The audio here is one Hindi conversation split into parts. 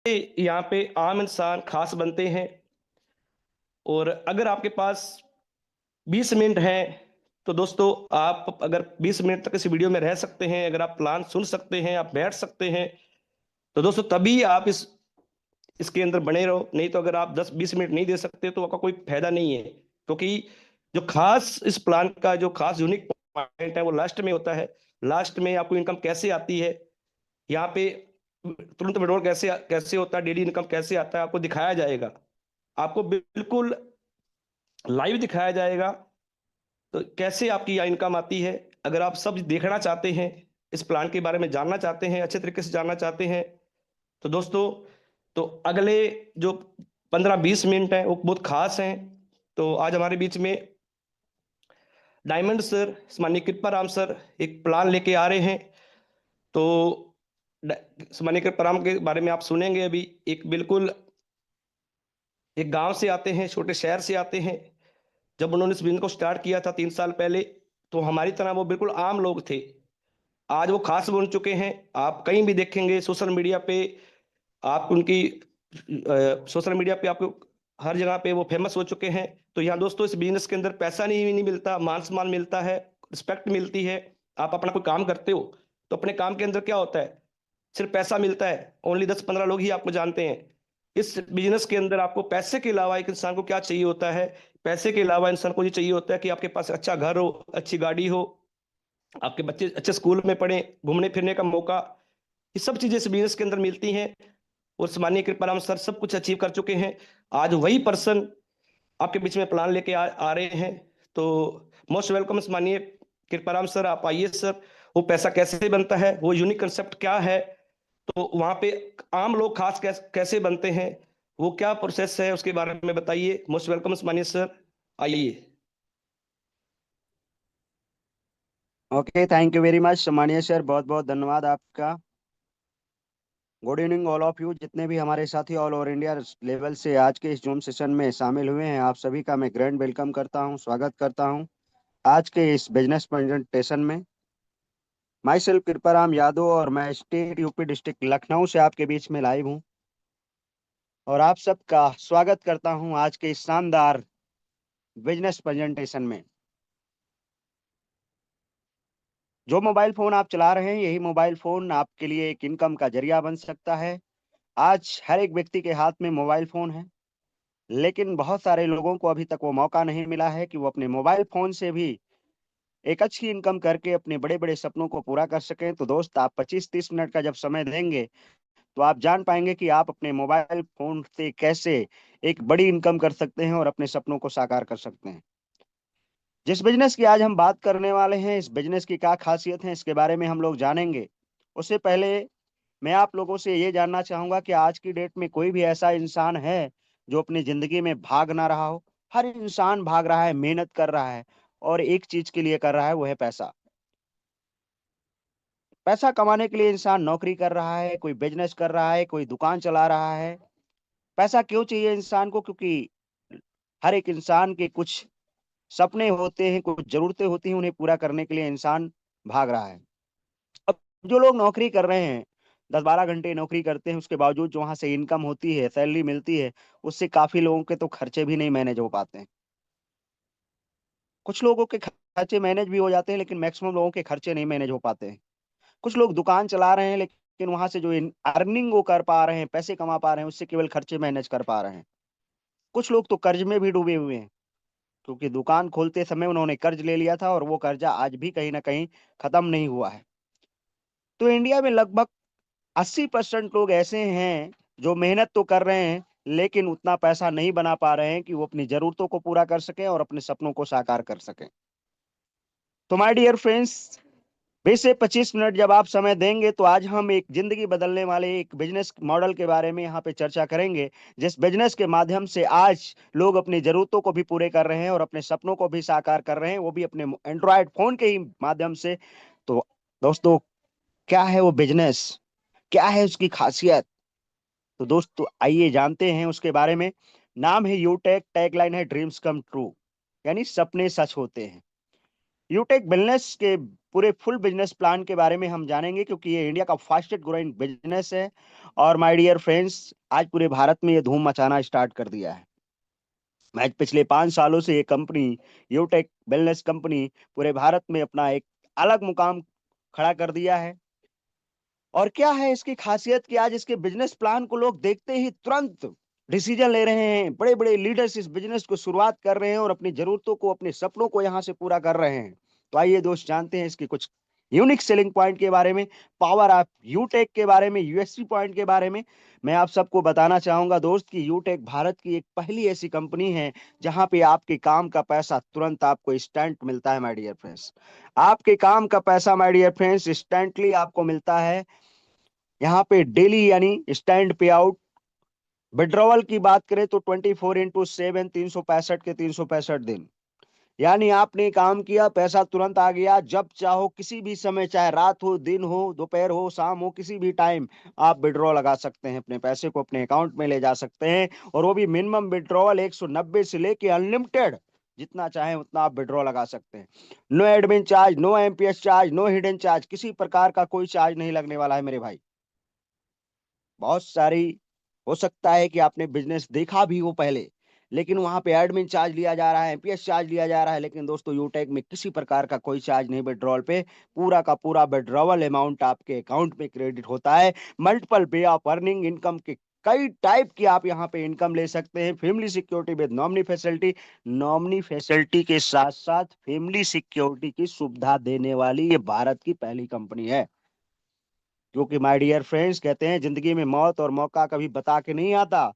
यहाँ पे आम इंसान खास बनते हैं। और अगर आपके पास 20 मिनट हैं तो दोस्तों, आप अगर 20 मिनट तक इस वीडियो में रह सकते हैं, अगर आप प्लान सुन सकते हैं, आप बैठ सकते हैं, तो दोस्तों तभी आप इसके अंदर बने रहो। नहीं तो अगर आप 10-20 मिनट नहीं दे सकते तो आपका कोई फायदा नहीं है, क्योंकि जो खास इस प्लान का जो खास यूनिक पॉइंट है वो लास्ट में होता है। लास्ट में आपको इनकम कैसे आती है, यहाँ पे तुरंत विड्रॉल कैसे कैसे होता है, डेली इनकम कैसे आता है, आपको दिखाया जाएगा। आपको बिल्कुल लाइव दिखाया जाएगा तो कैसे आपकी यह इनकम आती है। अगर आप सब देखना चाहते हैं, इस प्लान के बारे में जानना चाहते हैं, अच्छे तरीके से जानना चाहते हैं, तो दोस्तों तो अगले जो 15-20 मिनट हैं वो बहुत खास हैं। तो आज हमारे बीच में डायमंड सर, माननीय कृपा राम सर एक प्लान लेके आ रहे हैं। तो माननीय कृपा राम के बारे में आप सुनेंगे अभी। एक बिल्कुल एक गांव से आते हैं, छोटे शहर से आते हैं। जब उन्होंने इस बिजनेस को स्टार्ट किया था 3 साल पहले, तो हमारी तरह वो बिल्कुल आम लोग थे। आज वो खास बन चुके हैं। आप कहीं भी देखेंगे सोशल मीडिया पे, आप उनकी सोशल मीडिया पे आपको हर जगह पे वो फेमस हो चुके हैं। तो यहाँ दोस्तों इस बिजनेस के अंदर पैसा नहीं मिलता, मान सम्मान मिलता है, रिस्पेक्ट मिलती है। आप अपना कोई काम करते हो तो अपने काम के अंदर क्या होता है, सिर्फ पैसा मिलता है। ओनली 10-15 लोग ही आपको जानते हैं। इस बिजनेस के अंदर आपको पैसे के अलावा एक इंसान को क्या चाहिए होता है, पैसे के अलावा इंसान को ये चाहिए होता है कि आपके पास अच्छा घर हो, अच्छी गाड़ी हो, आपके बच्चे अच्छे स्कूल में पढ़े, घूमने फिरने का मौका। ये सब चीजें इस बिजनेस के अंदर मिलती हैं। और माननीय कृपाराम सर सब कुछ अचीव कर चुके हैं। आज वही पर्सन आपके बीच में प्लान लेके आ रहे हैं। तो मोस्ट वेलकम माननीय कृपाराम सर, आप आइए सर। वो पैसा कैसे बनता है, वो यूनिक कंसेप्ट क्या है, तो वहां पे आम लोग खास कैसे बनते हैं, वो क्या प्रोसेस है, उसके बारे में बताइए। मोस्ट वेलकम माननीय सर, आइए। Okay, thank you very much सम्मानीय सर, बहुत बहुत धन्यवाद आपका। Good evening all of you, जितने भी हमारे साथी ऑल ओवर इंडिया लेवल से आज के इस जूम सेशन में शामिल हुए हैं, आप सभी का मैं ग्रैंड वेलकम करता हूं, स्वागत करता हूं आज के इस बिजनेस प्रेजेंटेशन में। माई सेल्फ कृपाराम यादव और मैं स्टेट यूपी डिस्ट्रिक्ट लखनऊ से आपके बीच में लाइव हूं और आप सबका स्वागत करता हूं आज के इस शानदार बिजनेस प्रेजेंटेशन में। जो मोबाइल फोन आप चला रहे हैं, यही मोबाइल फोन आपके लिए एक इनकम का जरिया बन सकता है। आज हर एक व्यक्ति के हाथ में मोबाइल फोन है, लेकिन बहुत सारे लोगों को अभी तक वो मौका नहीं मिला है कि वो अपने मोबाइल फोन से भी एक अच्छी इनकम करके अपने बड़े बड़े सपनों को पूरा कर सकें। तो दोस्त, आप 25-30 मिनट का जब समय देंगे तो आप जान पाएंगे कि आप अपने मोबाइल फोन से कैसे एक बड़ी इनकम कर सकते हैं और अपने सपनों को साकार कर सकते हैं। जिस बिजनेस की आज हम बात करने वाले हैं, इस बिजनेस की क्या खासियत है, इसके बारे में हम लोग जानेंगे। उससे पहले मैं आप लोगों से ये जानना चाहूंगा कि आज की डेट में कोई भी ऐसा इंसान है जो अपनी जिंदगी में भाग ना रहा हो। हर इंसान भाग रहा है, मेहनत कर रहा है और एक चीज के लिए कर रहा है, वो है पैसा। पैसा कमाने के लिए इंसान नौकरी कर रहा है, कोई बिजनेस कर रहा है, कोई दुकान चला रहा है। पैसा क्यों चाहिए इंसान को? क्योंकि हर एक इंसान के कुछ सपने होते हैं, कुछ जरूरतें होती हैं, उन्हें पूरा करने के लिए इंसान भाग रहा है। अब जो लोग नौकरी कर रहे हैं, 10-12 घंटे नौकरी करते हैं, उसके बावजूद जो वहां से इनकम होती है, सैलरी मिलती है, उससे काफी लोगों के तो खर्चे भी नहीं मैनेज हो पाते हैं। कुछ लोगों के खर्चे मैनेज भी हो जाते हैं, लेकिन मैक्सिमम लोगों के खर्चे नहीं मैनेज हो पाते हैं। कुछ लोग दुकान चला रहे हैं, लेकिन वहां से जो अर्निंग वो कर पा रहे हैं, पैसे कमा पा रहे हैं, उससे केवल खर्चे मैनेज कर पा रहे हैं। कुछ लोग तो कर्ज में भी डूबे हुए हैं, क्योंकि दुकान खोलते समय उन्होंने कर्ज ले लिया था और वो कर्जा आज भी कहीं ना कहीं खत्म नहीं हुआ है। तो इंडिया में लगभग 80% लोग ऐसे हैं जो मेहनत तो कर रहे हैं, लेकिन उतना पैसा नहीं बना पा रहे हैं कि वो अपनी जरूरतों को पूरा कर सकें और अपने सपनों को साकार कर सकें। तो माय डियर फ्रेंड्स, 20 से 25 मिनट जब आप समय देंगे तो आज हम एक जिंदगी बदलने वाले एक बिजनेस मॉडल के बारे में यहाँ पे चर्चा करेंगे, जिस बिजनेस के माध्यम से आज लोग अपनी जरूरतों को भी पूरे कर रहे हैं और अपने सपनों को भी साकार कर रहे हैं, वो भी अपने एंड्रॉयड फोन के ही माध्यम से। तो दोस्तों, क्या है वो बिजनेस, क्या है उसकी खासियत? तो दोस्तों आइए जानते हैं उसके बारे में। नाम है यूटेक, टैगलाइन है ड्रीम्स कम ट्रू, यानी सपने सच होते हैं। यूटेक बिजनेस के पूरे फुल बिजनेस प्लान के बारे में हम जानेंगे, क्योंकि ये इंडिया का फास्टेस्ट ग्रोइंग बिजनेस है। और माय डियर फ्रेंड्स, आज पूरे भारत में ये धूम मचाना स्टार्ट कर दिया है। मैं पिछले 5 सालों से ये कंपनी, यूटेक वेलनेस कंपनी, पूरे भारत में अपना एक अलग मुकाम खड़ा कर दिया है। और क्या है इसकी खासियत कि आज इसके बिजनेस प्लान को लोग देखते ही तुरंत डिसीजन ले रहे हैं। बड़े बड़े लीडर्स इस बिजनेस को शुरुआत कर रहे हैं और अपनी जरूरतों को, अपने सपनों को यहाँ से पूरा कर रहे हैं। तो आइए दोस्त, जानते हैं इसके कुछ यूनिक सेलिंग पॉइंट के बारे में, पावर ऑफ यूटेक के बारे में, यूएसपी पॉइंट के बारे में। मैं आप सबको बताना चाहूंगा दोस्त कि यूटेक भारत की एक पहली ऐसी कंपनी है जहां पे आपके काम का पैसा तुरंत आपको इंस्टेंट मिलता है माय डियर फ्रेंड्स। आपके काम का पैसा माय डियर फ्रेंड्स इंस्टेंटली आपको मिलता है। यहाँ पे डेली यानी स्टैंड पे आउट। विड्रॉवल की बात करें तो 24x7, 365 के 365 दिन। यानी आपने काम किया, पैसा तुरंत आ गया, जब चाहो किसी भी समय, चाहे रात हो, दिन हो, दोपहर हो, शाम हो, किसी भी टाइम आप विड्रॉ लगा सकते हैं, अपने पैसे को अपने अकाउंट में ले जा सकते हैं। और वो भी मिनिमम विड्रॉवल 190 से लेके अनलिमिटेड, जितना चाहे उतना आप विड्रॉ लगा सकते हैं। No admin charge, no MPS charge, no hidden charge, किसी प्रकार का कोई चार्ज नहीं लगने वाला है मेरे भाई। बहुत सारी, हो सकता है कि आपने बिजनेस देखा भी हो पहले, लेकिन वहां पे एडमिन चार्ज लिया जा रहा है, एमपीएस चार्ज लिया जा रहा है। लेकिन दोस्तों, यूटेक में किसी प्रकार का कोई चार्ज नहीं विड्रॉल पे। पूरा का पूरा विड्रॉवल अमाउंट आपके अकाउंट में क्रेडिट होता है। Multiple way of earning income के कई टाइप की आप यहाँ पे इनकम ले सकते हैं। Family security with nominee facility, nominee facility के साथ साथ फैमिली सिक्योरिटी की सुविधा देने वाली ये भारत की पहली कंपनी है। क्योंकि माय डियर फ्रेंड्स, कहते हैं जिंदगी में मौत और मौका कभी बता के नहीं आता।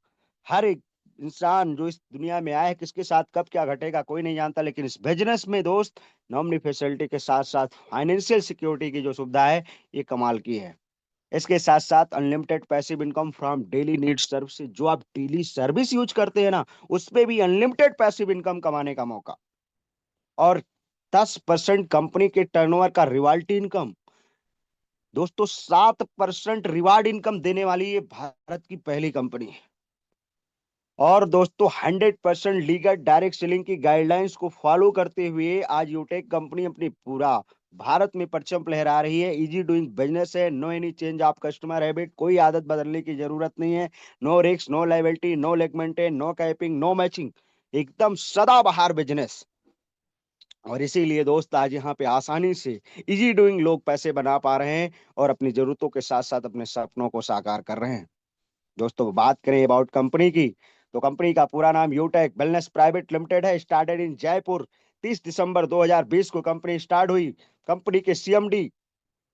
हर एक इंसान जो इस दुनिया में आया है, किसके साथ कब क्या घटेगा कोई नहीं जानता। लेकिन इस बिजनेस में दोस्त, नॉमिनी फैसिलिटी के साथ साथ फाइनेंशियल सिक्योरिटी की जो सुविधा है, ये कमाल की है। इसके साथ साथ unlimited passive income from daily need service, जो आप डेली सर्विस यूज करते हैं ना, उस पे भी अनलिमिटेड पैसिव इनकम कमाने का मौका। और 10% कंपनी के टर्नओवर का रिवाल्टी इनकम। दोस्तों, 7% रिवार्ड इनकम देने वाली ये भारत की पहली कंपनी है। और दोस्तों, 100% लीगल डायरेक्ट सेलिंग की गाइडलाइंस को फॉलो करते हुए आज यूटेक कंपनी अपनी पूरा भारत में परचम लहरा रही है। इजी डूइंग बिजनेस है, no any change of customer habit, कोई आदत बदलने की जरूरत नहीं है। No risk, no liability, no leg maintain, no capping, no matching, एकदम सदाबहार बिजनेस। और इसीलिए दोस्त, आज यहाँ पे आसानी से इजी डूइंग लोग पैसे बना पा रहे हैं और अपनी जरूरतों के साथ साथ अपने सपनों को साकार कर रहे हैं। दोस्तों, बात करें अबाउट कंपनी की, तो कंपनी का पूरा नाम यूटेक वेलनेस प्राइवेट लिमिटेड है। स्टार्टेड इन जयपुर, 30 दिसंबर 2020 को कंपनी स्टार्ट हुई। कंपनी के सीएमडी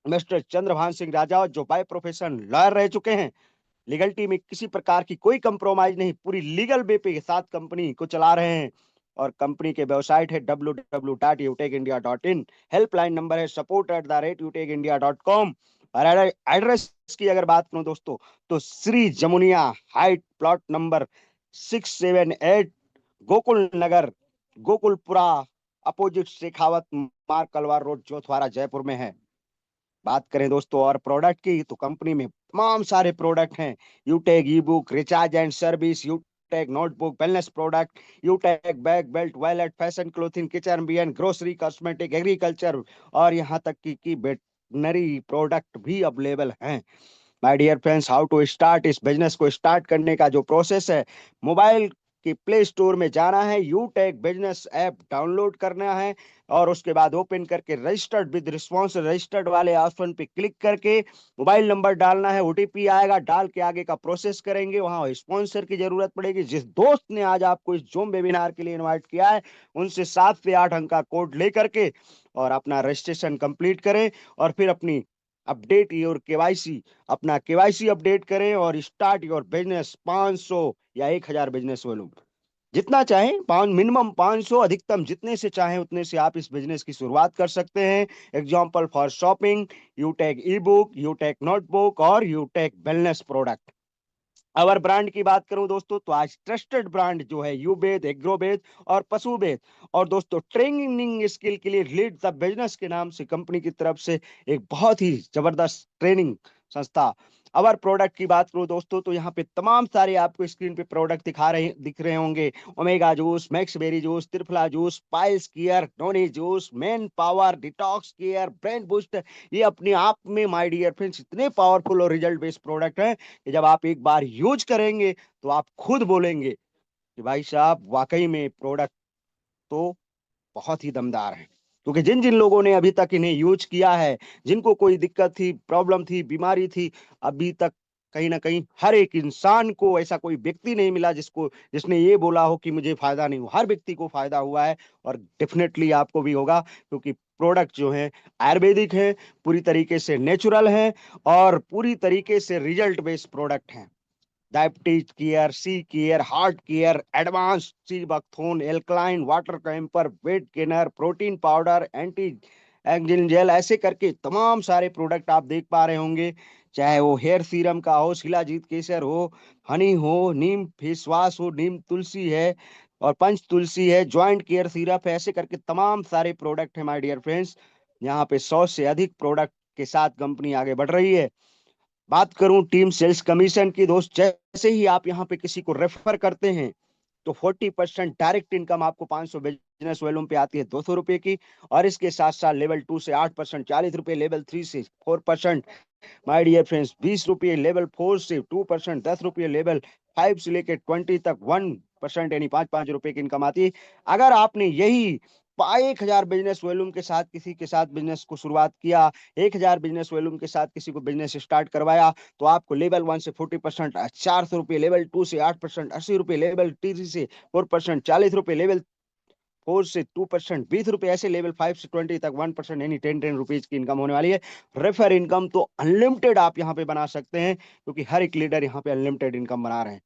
मिस्टर चंद्रभान सिंह राजा, जो बाय प्रोफेशन लॉयर रह चुके हैं। लीगलिटी में किसी प्रकार की कोई कंप्रोमाइज नहीं, पूरी लीगल वे पे के साथ कंपनी को चला रहे हैं। और कंपनी के वेबसाइट है www.utekindia.in। हेल्पलाइन नंबर है support@utekindia.com। और एड्रेस की अगर बात करूं दोस्तों, तो Shri Jamuniya height, plot number 678, Gokul Nagar, Gokulpura, opposite Shekhawat Marg, Kalwar road, जोथवारा, Jaipur में है। बात करें दोस्तों और प्रोडक्ट की, तो कंपनी में तमाम सारे प्रोडक्ट हैं। Utech e book, recharge and service, Utech notebook, wellness product, Utech bag, belt, wallet, fashion clothing, kitchen बियन, ग्रोसरी, कॉस्मेटिक, एग्रीकल्चर, और यहाँ तक कि वेटनरी प्रोडक्ट भी अवेलेबल हैं। My dear friends, how to start, इस बिजनेस को स्टार्ट करने का जो प्रोसेस है, मोबाइल के प्ले स्टोर में जाना है, यूटेक बिजनेस ऐप डाउनलोड करना है, और उसके बाद ओपन करके रजिस्टर्ड विद रिस्पॉन्स, रजिस्टर्ड वाले ऑप्शन पे क्लिक करके मोबाइल नंबर डालना है। ओटीपी आएगा, डाल के आगे का प्रोसेस करेंगे। वहां स्पॉन्सर की जरूरत पड़ेगी। जिस दोस्त ने आज आपको इस जूम वेबिनार के लिए इनवाइट किया है, उनसे 7 से 8 अंक का कोड लेकर के और अपना रजिस्ट्रेशन कंप्लीट करें, और फिर अपनी अपडेट योर केवाईसी, अपना केवाईसी अपडेट करें और स्टार्ट योर बिजनेस। 500 या 1000 बिजनेस वॉल्यूम, जितना चाहें, पाँच मिनिमम 500, अधिकतम जितने से चाहें उतने से आप इस बिजनेस की शुरुआत कर सकते हैं। Example for shopping, यूटेक e book, यूटेक notebook और यूटेक वेलनेस प्रोडक्ट। अवर ब्रांड की बात करूं दोस्तों, तो आज ट्रस्टेड ब्रांड जो है यूवेद, एग्रोवेद और पशुवेद। और दोस्तों, ट्रेनिंग स्किल के लिए लीड द बिजनेस के नाम से कंपनी की तरफ से एक बहुत ही जबरदस्त ट्रेनिंग संस्था अवर प्रोडक्ट की बात करूं दोस्तों, तो यहाँ पे तमाम सारे आपको स्क्रीन पे प्रोडक्ट दिख रहे होंगे। Omega juice, max berry juice, Triphala juice, piles care, noni juice, men power, detox care, brain boost. ये अपने आप में माय डियर फ्रेंड्स इतने पावरफुल और रिजल्ट बेस्ड प्रोडक्ट हैं कि जब आप एक बार यूज करेंगे तो आप खुद बोलेंगे कि भाई साहब वाकई में प्रोडक्ट तो बहुत ही दमदार है। क्योंकि जिन जिन लोगों ने अभी तक इन्हें यूज किया है, जिनको कोई दिक्कत थी, प्रॉब्लम थी, बीमारी थी, अभी तक कहीं ना कहीं हर एक इंसान को ऐसा कोई व्यक्ति नहीं मिला जिसने ये बोला हो कि मुझे फायदा नहीं हुआ। हर व्यक्ति को फायदा हुआ है और डेफिनेटली आपको भी होगा, क्योंकि प्रोडक्ट जो है आयुर्वेदिक है, पूरी तरीके से नेचुरल है और पूरी तरीके से रिजल्ट बेस्ड प्रोडक्ट है। Diabetes care, C care, heart care, advance sea buckthorn, alkaline water camper, weight gainer, protein powder, anti एंजिन जेल, ऐसे करके तमाम सारे प्रोडक्ट आप देख पा रहे होंगे। चाहे वो हेयर सीरम का हो, शिलाजीत केसर हो, हनी हो, नीम फेस वॉश हो, नीम तुलसी है और पंच तुलसी है, ज्वाइंट केयर सिरप है, ऐसे करके तमाम सारे प्रोडक्ट है माय डियर फ्रेंड्स। यहाँ पे 100 से अधिक प्रोडक्ट के साथ कंपनी आगे बढ़ रही है। बात करूं टीम सेल्स कमीशन की दोस्त, जैसे ही आप यहाँ पे किसी को रेफर करते हैं तो 40% डायरेक्ट इनकम आपको 500 बिजनेस वॉल्यूम पे आती है 200 रुपए की। और इसके साथ साथ लेवल 2 से 8%, 40 रुपए, लेवल 3 से 4%, माय डियर फ्रेंड्स 20 रुपये, लेवल 4 से 2%, 10 रुपये, लेवल 5 से लेकर 20 तक 1%, यानी 5-5 रुपए की इनकम आती है। अगर आपने यही 1000 बिजनेस वॉल्यूम के साथ किसी के साथ बिजनेस को शुरुआत किया, 1000 बिजनेस वॉल्यूम के साथ किसी को बिजनेस स्टार्ट करवाया, तो आपको लेवल 1 से 40%, 400 रुपये, लेवल 2 से 8%, 80 रुपये, लेवल 3 से 4%, 40 रुपये, लेवल 4 से 2%, 20 रुपये, ऐसे लेवल 5 से 20 तक 1%, यानी 10 रुपीज की इनकम होने वाली है। रेफर इनकम तो अनलिमिटेड आप यहाँ पे बना सकते हैं, क्योंकि हर एक लीडर यहाँ पे अनलिमिटेड इनकम बना रहे हैं।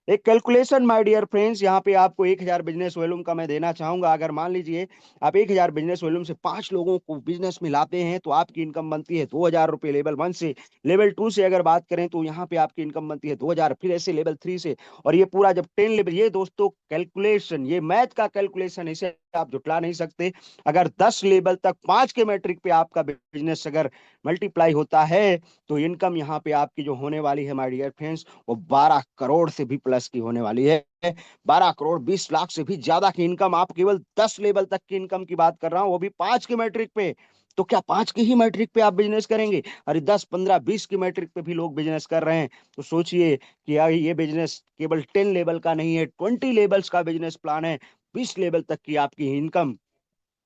एक कैलकुलेशन माय डियर फ्रेंड्स, यहाँ पे आपको 1000 बिजनेस वॉल्यूम का मैं देना चाहूंगा। अगर मान लीजिए आप 1000 बिजनेस वॉल्यूम से 5 लोगों को बिजनेस में लाते हैं तो आपकी इनकम बनती है 2000 रुपये लेवल 1 से। लेवल 2 से अगर बात करें तो यहाँ पे आपकी इनकम बनती है 2000, फिर ऐसे लेवल 3 से, और ये पूरा जब 10 लेवल, ये दोस्तों कैलकुलेशन, ये मैथ का कैलकुलेशन, इसे आप जुटला नहीं सकते। अगर 10 लेवल तक 5 के मैट्रिक पे आपका बिजनेस अगर मल्टीप्लाई होता है तो इनकम यहाँ पे आपकी जो होने वाली है माय डियर फ्रेंड्स, वो 12 करोड़ से भी प्लस की होने वाली है। 12 करोड़ 20 लाख से भी ज्यादा की इनकम, आप केवल 10 लेवल तक की इनकम की बात कर रहा हूं, वो भी 5 के मैट्रिक पे। तो क्या 5 की ही मैट्रिक पे आप बिजनेस करेंगे? अरे 10, 15, 20 की मैट्रिक पे भी लोग बिजनेस कर रहे हैं। तो सोचिए कि यार ये बिजनेस केवल 10 लेवल का नहीं है, 20 लेवल्स का बिजनेस प्लान है। 20 लेवल तक की आपकी इनकम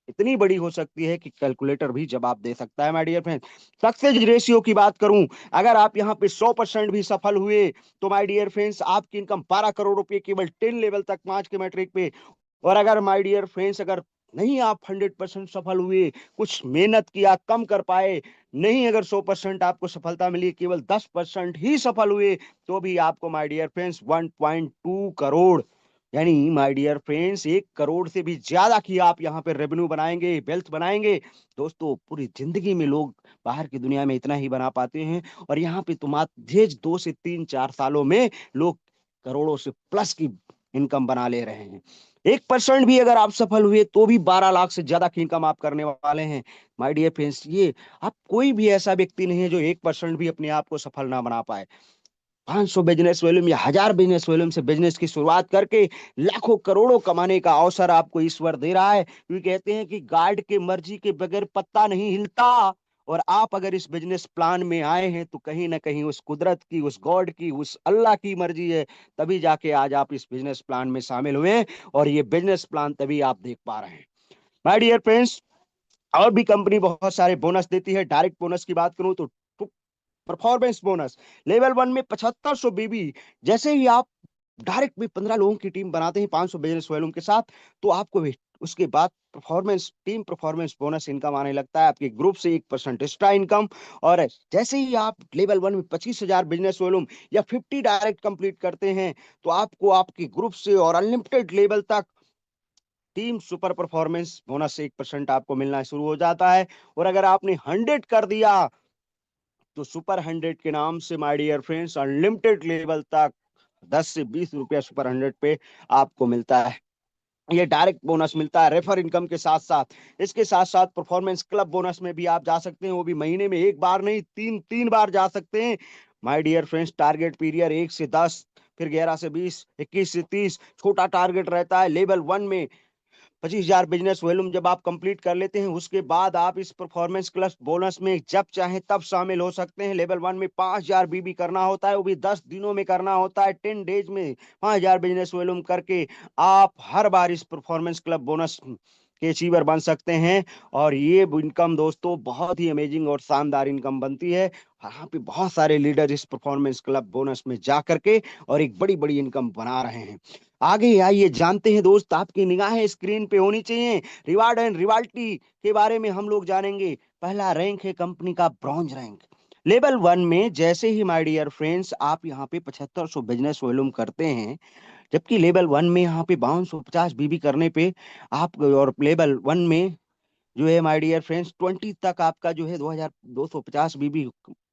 इतनी बड़ी हो सकती है कि कैलकुलेटर भी जवाब दे सकता है my dear friend. Success ratio की बात करूं, अगर आप यहाँ पे 100% भी सफल हुए तो माय डियर फ्रेंड्स आपकी इनकम 12 करोड़ रुपए केवल 10 लेवल तक 5 के मैट्रिक पे। और अगर माय डियर फ्रेंड्स अगर नहीं आप 100% सफल हुए, कुछ मेहनत किया, कम कर पाए, नहीं अगर 100% आपको सफलता मिली, केवल 10% ही सफल हुए, तो भी आपको माय डियर फ्रेंड्स 1.2 करोड़, यानी माय डियर फ्रेंड्स 1 करोड़ से भी ज्यादा की आप यहाँ पे रेवेन्यू बनाएंगे, वेल्थ बनाएंगे। दोस्तों पूरी जिंदगी में लोग बाहर की दुनिया में इतना ही बना पाते हैं, और यहाँ पे तो मात्र 2 से 3-4 सालों में लोग करोड़ों से प्लस की इनकम बना ले रहे हैं। 1% भी अगर आप सफल हुए तो भी 12 लाख से ज्यादा की इनकम आप करने वाले हैं माय डियर फ्रेंड्स। ये आप कोई भी ऐसा व्यक्ति नहीं है जो 1% भी अपने आप को सफल ना बना पाए। 500 बिजनेस वॉल्यूम या 1000 बिजनेस वॉल्यूम से बिजनेस की शुरुआत करके लाखों करोड़ों कमाने का अवसर आपको ईश्वर दे रहा है, क्योंकि कहते हैं कि गार्ड के मर्जी के बगैर पत्ता नहीं हिलता। और आप अगर इस बिजनेस प्लान में आए हैं तो कहीं ना कहीं उस कुदरत की, उस गॉड की, उस अल्लाह की मर्जी है, तभी जाके आज आप इस बिजनेस प्लान में शामिल हुए हैं, और ये बिजनेस प्लान तभी आप देख पा रहे हैं माय डियर फ्रेंड्स। और भी कंपनी बहुत सारे बोनस देती है। डायरेक्ट बोनस की बात करूं तो परफॉर्मेंस बोनस लेवल 1 में 7500 बीबी। जैसे ही आप डायरेक्ट में 15 लोगों की टीम बनाते हैं 500 बिजनेस वॉल्यूम के साथ, तो आपको भी उसके बाद performance, team performance bonus income आने लगता है, आपके ग्रुप से 1% एक्स्ट्रा इनकम। और जैसे ही आप लेवल 1 में 25,000 बिजनेस वॉल्यूम या 50 डायरेक्ट कंप्लीट करते हैं, तो आपको आपके ग्रुप से और अनलिमिटेड लेवल तक टीम सुपर परफॉर्मेंस बोनस से 1% आपको मिलना शुरू हो जाता है। और अगर आपने 100 कर दिया तो सुपर 100 के नाम से my dear friends unlimited level तक 10 से 20 रुपया सुपर 100 पे आपको मिलता है। ये डायरेक्ट बोनस मिलता है रेफर इनकम के साथ साथ। इसके साथ साथ परफॉर्मेंस क्लब बोनस में भी आप जा सकते हैं, वो भी महीने में एक बार नहीं, तीन तीन बार जा सकते हैं। My dear friends, target period 1 से 10, फिर 11 से 20, 21 से 30 छोटा टारगेट रहता है। लेवल 1 में 25,000 बिजनेस वॉल्यूम जब आप कंप्लीट कर लेते हैं, उसके बाद आप इस परफॉर्मेंस क्लब बोनस में जब चाहे तब शामिल हो सकते हैं। लेवल 1 में 5,000 बीबी करना होता है, वो भी 10 दिनों में करना होता है। 10 डेज में 5,000 बिजनेस वॉल्यूम करके आप हर बार इस परफॉर्मेंस क्लब बोनस के अचीवर बन सकते हैं। और ये इनकम दोस्तों बहुत ही अमेजिंग और शानदार इनकम बनती है। यहाँ पे बहुत सारे लीडर इस परफॉर्मेंस क्लब बोनस में जा करके और एक बड़ी बड़ी इनकम बना रहे हैं। आगे आइए जानते हैं दोस्त, आपकी निगाहें स्क्रीन पे होनी चाहिए। रिवार्ड एंड रिवाल्टी के बारे में हम लोग जानेंगे। पहला रैंक है कंपनी का ब्रॉन्ज रैंक। लेवल 1 में जैसे ही माय डियर फ्रेंड्स आप यहाँ पे 7500 बिजनेस वॉल्यूम करते हैं, जबकि लेवल 1 में यहाँ पे 5250 बीबी करने पे आप, और लेवल 1 में जो है माय डियर फ्रेंड्स 20 तक आपका जो है 2250 बीबी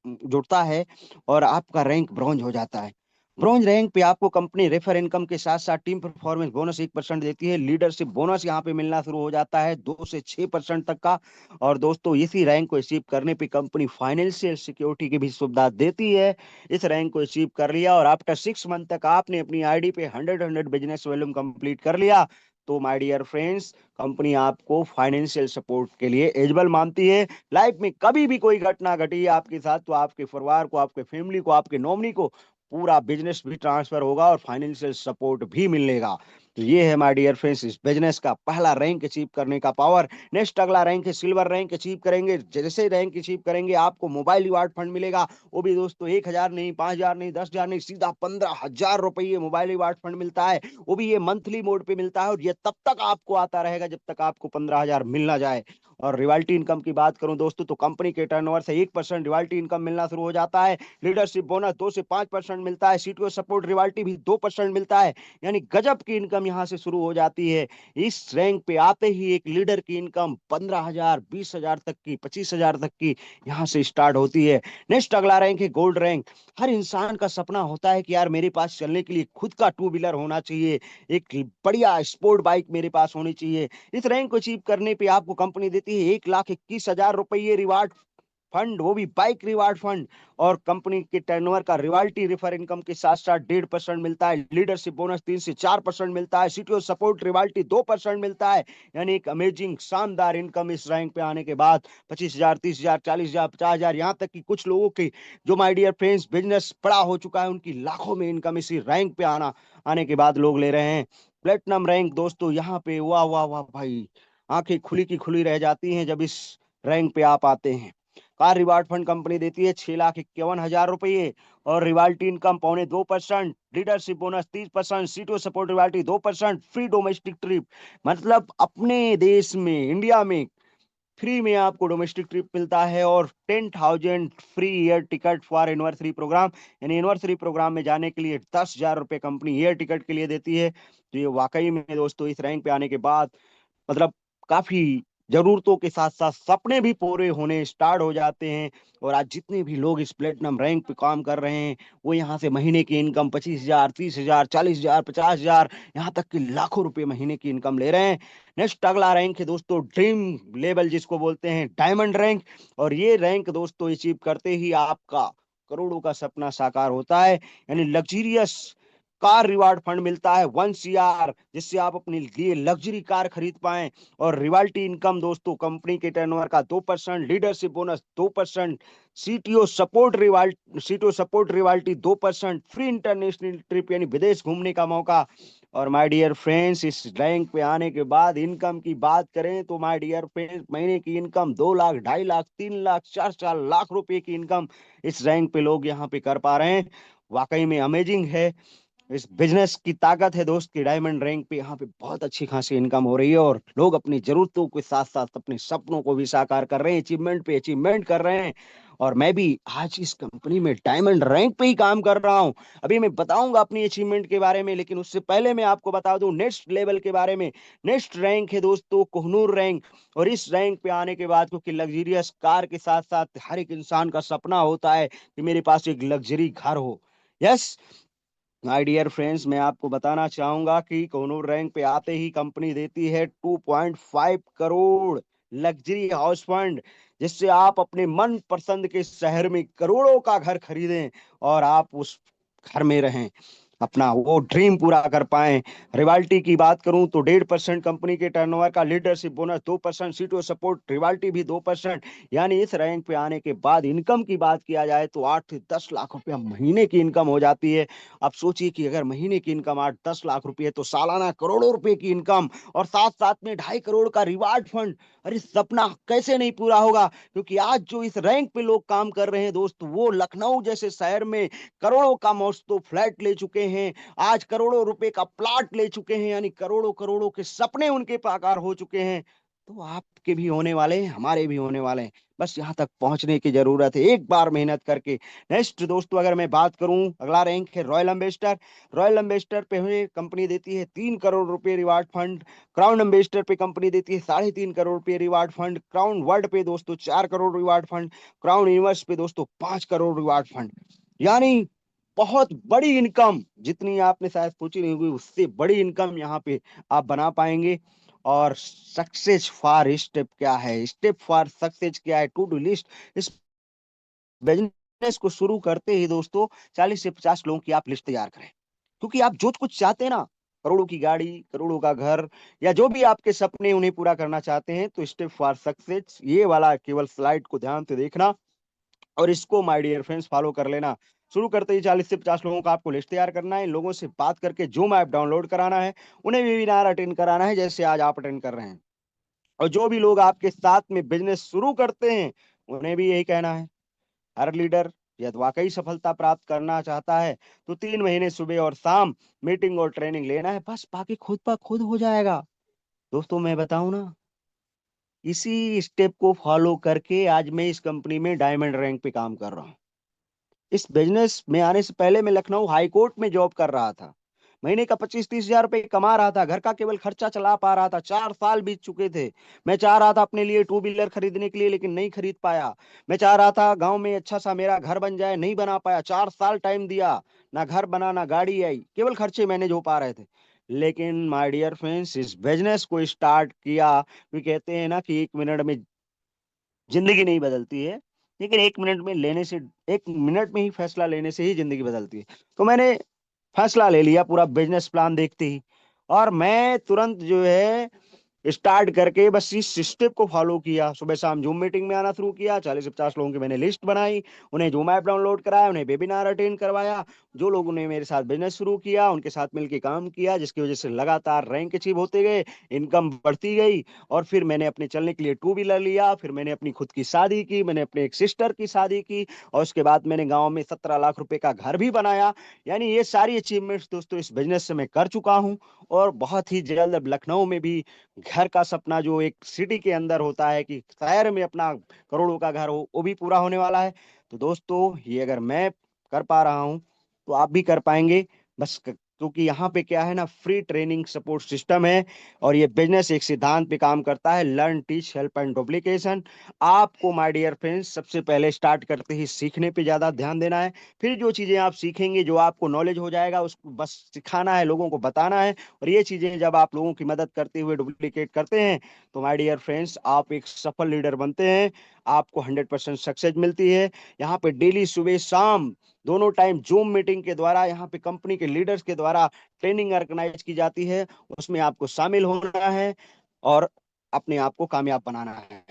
जुड़ता है और आपका रैंक ब्रॉन्ज हो जाता है। ब्रॉन्ज रैंक पे आपको कंपनी रेफर इनकम के साथ साथ टीम परफॉर्मेंस बोनस 1% देती है। लीडरशिप बोनस यहाँ पे मिलना शुरू हो जाता है 2 से 6% तक का। और दोस्तों इसी रैंक को अचीव करने पे कंपनी फाइनेंशियल सिक्योरिटी की भी सुविधा देती है। इस रैंक को अचीव कर लिया और आफ्टर 6 मंथ तक आपने अपनी आईडी पे 100 बिजनेस वॉल्यूम कंप्लीट कर लिया, तो माय डियर फ्रेंड्स कंपनी आपको फाइनेंशियल सपोर्ट के लिए एलिजिबल मानती है। लाइफ में कभी भी कोई घटना घटी है आपके साथ, तो आपके परिवार को, आपके फैमिली को, आपके नॉमिनी को पूरा बिजनेस भी ट्रांसफर होगा और फाइनेंशियल सपोर्ट भी मिलेगा। तो ये है माय डियर फ्रेंड्स इस बिजनेस का पहला रैंक अचीव करने का पावर। नेक्स्ट अगला रैंक है सिल्वर रैंक। अचीव करेंगे, जैसे रैंक अचीव करेंगे आपको मोबाइल रिवार्ड फंड मिलेगा। वो भी दोस्तों 1,000 नहीं, 5,000 नहीं, 10,000 नहीं, सीधा 15,000 रुपये मोबाइल रिवार्ड फंड मिलता है। वो भी ये मंथली मोड पे मिलता है और ये तब तक आपको आता रहेगा जब तक आपको 15,000 मिल ना जाए। और रिवाल्टी इनकम की बात करूं दोस्तों, तो कंपनी के टर्नओवर से 1% रिवाल्टी इनकम मिलना शुरू हो जाता है। लीडरशिप बोनस 2 से 5% मिलता है। सीटीओ सपोर्ट रिवाल्टी भी 2% मिलता है। यानी गजब की इनकम यहाँ से शुरू हो जाती है। इस रैंक पे आते ही एक लीडर की इनकम 15,000, 20,000 तक की, 25,000 तक की यहाँ से स्टार्ट होती है। नेक्स्ट अगला रैंक है गोल्ड रैंक। हर इंसान का सपना होता है कि यार मेरे पास चलने के लिए खुद का टू व्हीलर होना चाहिए, एक बढ़िया स्पोर्ट बाइक मेरे पास होनी चाहिए। इस रैंक को अचीव करने पे आपको कंपनी देती है 1,21,000 रुपये रिवार्ड फंड, वो भी बाइक रिवार्ड फंड। और कंपनी के टर्नओवर का रिवाल्टी रेफर इनकम के साथ साथ 1.5% मिलता है। लीडरशिप बोनस 3 से 4% मिलता है। सीटीओ सपोर्ट रिवाल्टी 2% मिलता है। यानी एक अमेजिंग शानदार इनकम इस रैंक पे आने के बाद 25,000, 30,000, 40,000, 50,000, यहाँ तक कि कुछ लोगों की जो माय डियर फ्रेंड्स बिजनेस बड़ा हो चुका है उनकी लाखों में इनकम इसी रैंक पे आने के बाद लोग ले रहे हैं। प्लेटिनम रैंक दोस्तों, यहाँ पे वाह वाह वाह भाई, आंखें खुली की खुली रह जाती हैं जब इस रैंक पे आप आते हैं। कार रिवार्ड फंड कंपनी देती है 6,51,000 रुपये और रिवाल्टी इनकम 2.25%। Leadership bonus 30%। सीटो support royalty 2%। Free domestic trip, मतलब अपने देश में, इंडिया में फ्री में आपको डोमेस्टिक ट्रिप मिलता है। और 10,000 free air ticket for anniversary programme, यानी एनिवर्सरी प्रोग्राम में जाने के लिए 10,000 रुपये कंपनी एयर टिकट के लिए देती है। तो ये वाकई में दोस्तों इस रैंक पे आने के बाद मतलब काफी जरूरतों के साथ साथ सपने भी पूरे होने स्टार्ट हो जाते हैं। और आज जितने भी लोग इस प्लेटिनम रैंक पे काम कर रहे हैं, वो यहाँ से महीने की इनकम 25,000, 30,000, 40,000, 50,000, यहाँ तक कि लाखों रुपए महीने की इनकम ले रहे हैं। नेक्स्ट अगला रैंक है दोस्तों ड्रीम लेवल, जिसको बोलते हैं डायमंड रैंक। और ये रैंक दोस्तों अचीव करते ही आपका करोड़ों का सपना साकार होता है। यानी लग्जरियस कार रिवार्ड फंड मिलता है 1 CR, जिससे आप अपने लिए लग्जरी कार खरीद पाएं। और रिवाल्टी इनकम दोस्तों कंपनी के टर्नओवर का 2%। Leadership bonus 2%। CTO support royalty 2%। Free international trip यानी विदेश घूमने का मौका। और माय डियर फ्रेंड्स इस रैंक पे आने के बाद इनकम की बात करें तो माय डियर फ्रेंड्स महीने की इनकम 2 लाख, 2.5 लाख, 3 लाख, 4 4 लाख रुपए की इनकम इस रैंक पे लोग यहाँ पे कर पा रहे हैं। वाकई में अमेजिंग है। इस बिजनेस की ताकत है दोस्त की डायमंड रैंक पे यहाँ पे बहुत अच्छी खासी इनकम हो रही है और लोग अपनी जरूरतों के साथ साथ अपने सपनों को भी साकार कर रहे हैं, अचीवमेंट पे अचीवमेंट कर रहे हैं। और मैं भी आज इस कंपनी में डायमंड रैंक पे ही काम कर रहा हूँ। अभी मैं बताऊंगा अपनी अचीवमेंट के बारे में, लेकिन उससे पहले मैं आपको बता दूं नेक्स्ट लेवल के बारे में। नेक्स्ट रैंक है दोस्तों कोहनूर रैंक। और इस रैंक पे आने के बाद, क्योंकि लग्जरियस कार के साथ साथ हर एक इंसान का सपना होता है कि मेरे पास एक लग्जरी घर हो। यस माय डियर फ्रेंड्स, मैं आपको बताना चाहूंगा कि कोनूर रैंक पे आते ही कंपनी देती है 2.5 करोड़ लग्जरी हाउस फंड, जिससे आप अपने मन पसंद के शहर में करोड़ों का घर खरीदें और आप उस घर में रहें, अपना वो ड्रीम पूरा कर पाएं। रिवाल्टी की बात करूं तो 1.5% कंपनी के टर्नओवर का, लीडरशिप बोनस 2%, सीटो सपोर्ट रिवाल्टी भी 2%। यानी इस रैंक पे आने के बाद इनकम की बात किया जाए तो 8 से 10 लाख रुपया महीने की इनकम हो जाती है। अब सोचिए कि अगर महीने की इनकम 8-10 लाख रुपए तो सालाना करोड़ों रुपए की इनकम, और साथ साथ में 2.5 करोड़ का रिवार्ड फंड। अरे सपना कैसे नहीं पूरा होगा, क्योंकि आज जो इस रैंक पे लोग काम कर रहे हैं दोस्त, वो लखनऊ जैसे शहर में करोड़ों का मौजूद फ्लैट ले चुके हैं, आज करोड़ों रुपए का प्लॉट ले चुके हैं, यानी करोड़ों करोड़ों के सपने उनके साकार हो चुके हैं। तो आपके भी होने वाले हैं, हमारे भी होने वाले हैं, बस यहाँ तक पहुंचने की जरूरत है एक बार मेहनत करके। नेक्स्ट दोस्तों अगर मैं बात करूं, अगला रैंक है रॉयल एम्बेसडर। रॉयल एम्बेसडर पे हुए कंपनी देती है 3 करोड़ रुपए रिवार्ड फंड। क्राउन एम्बेसडर पे कंपनी देती है 3.5 करोड़ रुपए रिवार्ड फंड। क्राउन वर्ल्ड पे दोस्तों 4 crore reward fund. Crown universe पे दोस्तों 5 करोड़ रिवार्ड फंड। यानी बहुत बड़ी इनकम, जितनी आपने शायद सोची नहीं होगी उससे बड़ी इनकम यहाँ पे आप बना पाएंगे। और सक्सेस फॉर स्टेप क्या है, स्टेप फॉर सक्सेस क्या है, टू डू लिस्ट। इस बिजनेस को शुरू करते ही दोस्तों 40 से 50 लोगों की आप लिस्ट तैयार करें, क्योंकि आप जो कुछ चाहते हैं ना, करोड़ों की गाड़ी, करोड़ों का घर, या जो भी आपके सपने उन्हें पूरा करना चाहते हैं, तो स्टेप फॉर सक्सेस ये वाला केवल स्लाइड को ध्यान से देखना और इसको माय डियर फ्रेंड्स फॉलो कर लेना। शुरू करते ही 40 से 50 लोगों का आपको लिस्ट तैयार करना है, इन लोगों से बात करके जूम ऐप डाउनलोड कराना है, उन्हें वेबिनार अटेंड कराना है जैसे आज आप अटेंड कर रहे हैं। और जो भी लोग आपके साथ में बिजनेस शुरू करते हैं उन्हें भी यही कहना है, हर लीडर यदि वाकई सफलता प्राप्त करना चाहता है तो 3 महीने सुबह और शाम मीटिंग और ट्रेनिंग लेना है, बस बाकी खुद ब खुद हो जाएगा। दोस्तों मैं बताऊं ना, इसी स्टेप को फॉलो करके आज मैं इस कंपनी में डायमंड रैंक पे काम कर रहा हूँ। इस बिजनेस में आने से पहले मैं लखनऊ हाई कोर्ट में जॉब कर रहा था, महीने का 25-30 हजार रुपए कमा रहा था, घर का केवल खर्चा चला पा रहा था। 4 साल बीत चुके थे। मैं चाह रहा था अपने लिए टू व्हीलर खरीदने के लिए, लेकिन नहीं खरीद पाया। मैं चाह रहा था गांव में अच्छा सा मेरा घर बन जाए, नहीं बना पाया। 4 साल टाइम दिया, ना घर बना ना गाड़ी आई, केवल खर्चे मैनेज हो पा रहे थे। लेकिन माय डियर फ्रेंड्स, इस बिजनेस को स्टार्ट किया, वे कहते हैं ना कि 1 मिनट में जिंदगी नहीं बदलती है, लेकिन 1 मिनट में लेने से, 1 मिनट में ही फैसला लेने से ही जिंदगी बदलती है। तो मैंने फैसला ले लिया पूरा बिजनेस प्लान देखते ही, और मैं तुरंत जो है स्टार्ट करके बस इस स्टेप को फॉलो किया। सुबह शाम जूम मीटिंग में आना शुरू किया, 40 से 50 लोगों की मैंने लिस्ट बनाई, उन्हें जूम ऐप डाउनलोड कराया, उन्हें वेबिनार अटेंड करवाया। जो लोगों ने मेरे साथ बिजनेस शुरू किया उनके साथ मिलकर काम किया, जिसकी वजह से लगातार रैंक अचीव होते गए, इनकम बढ़ती गई। और फिर मैंने अपने चलने के लिए टू व्हीलर लिया, फिर मैंने अपनी खुद की शादी की, मैंने अपने एक सिस्टर की शादी की, और उसके बाद मैंने गाँव में 17 लाख रुपए का घर भी बनाया। यानी ये सारी अचीवमेंट्स दोस्तों इस बिजनेस से मैं कर चुका हूँ। और बहुत ही जल्द अब लखनऊ में भी घर का सपना जो एक सिटी के अंदर होता है कि शहर में अपना करोड़ों का घर हो, वो भी पूरा होने वाला है। तो दोस्तों ये अगर मैं कर पा रहा हूं तो आप भी कर पाएंगे। क्योंकि यहाँ पे क्या है ना, फ्री ट्रेनिंग सपोर्ट सिस्टम है, और ये बिजनेस एक सिद्धांत पे काम करता है, learn teach help and duplication. आपको माय डियर फ्रेंड्स सबसे पहले स्टार्ट करते ही सीखने पे ज्यादा ध्यान देना है। फिर जो चीजें आप सीखेंगे, जो आपको नॉलेज हो जाएगा, उसको बस सिखाना है, लोगों को बताना है। और ये चीजें जब आप लोगों की मदद करते हुए डुप्लीकेट करते हैं तो माय डियर फ्रेंड्स आप एक सफल लीडर बनते हैं, आपको 100% सक्सेस मिलती है। यहाँ पे डेली सुबह शाम दोनों टाइम जूम मीटिंग के द्वारा यहाँ पे कंपनी के लीडर्स के द्वारा ट्रेनिंग ऑर्गेनाइज की जाती है, उसमें आपको शामिल होना है और अपने आप को कामयाब बनाना है।